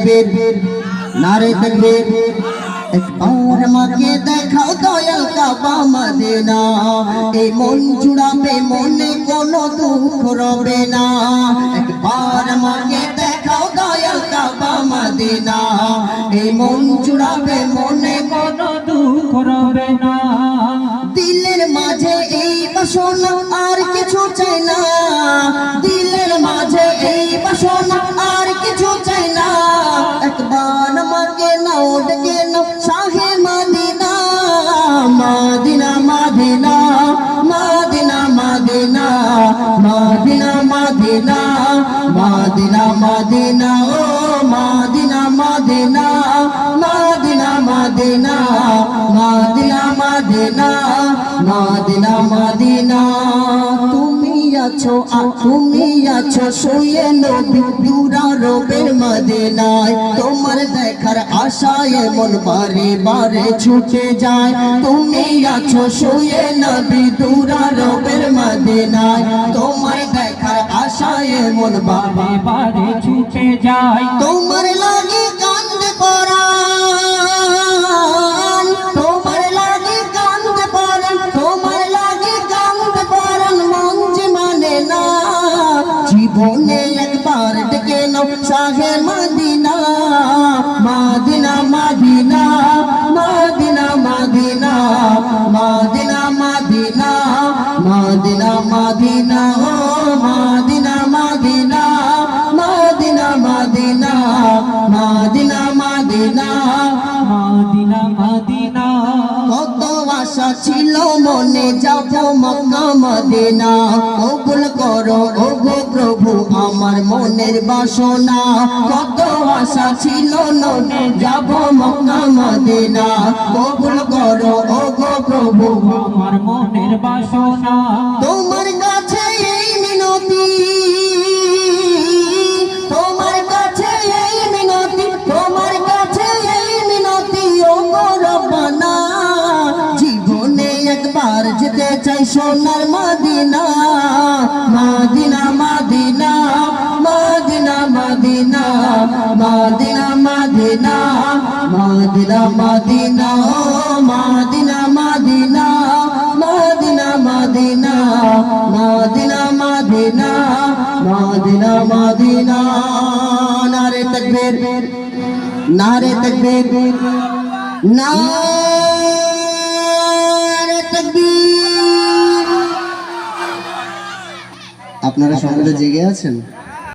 तकबीर नारे तकबीर একবার আমাকে দেখাও দয়াল কাবা মদিনা এই মন জুড়াবে মনে কোনো দুঃখ রবে না একবার আমাকে দেখাও দয়াল কাবা মদিনা এই মন জুড়াবে মনে কোনো দুঃখ রবে না দিলের মাঝে এই বাসনা আর কিছু চাই না দিলের মাঝে এই বাসনা আর কিছু চাই না একবার আমাকে নাও ডেকে নাও শাহে Medina Medina Medina Medina Medina Medina Medina Medina Medina ও Medina Medina Medina Medina Medina Medina Medina Medina তুমি আছো শুয়ে নবী দুরারবের মদিনায় তোমার দেখার আশায় মন বারে বারে ছুটে যায় তুমি আছো শুয়ে নবী দুরারবের মদিনায় তোমার দেখার আশায় মন বারে বারে ছুটে যায় তোমার লাগি কান্দে পরাণ তোমার লাগি কান্দে পরাণ তোমার লাগি কান্দে পরাণ মন যে মানে না জীবনে একবার ডেকে নাও শাহে Medina Medina Medina Medina Medina Medina Medina Medina Medina ও Medina Medina Medina Medina Medina Medina Medina Medina কত আশা ছিল মনে যাব মক্কা মদিনা কবুল করো ওগো প্রভু আমার মনের বাসনা কত আশা ছিল মনে যাব মক্কা মদিনা কবুল করো ওগো প্রভু আমার মনের বাসনা তোমার কাছে এই মিনতি তোমার কাছে এই মিনতি তোমার কাছে এই মিনতি ওগো রব্বানা জীবনে একবার যেতে চাই সোনার Medina Medina Medina Medina Medina Medina Medina Medina Medina ও Medina Medina Medina Medina Medina Medina Medina Medina নারে তকবীর নারে তকবীর নারে তকবীর আপনারা সকলে জেগে আছেন।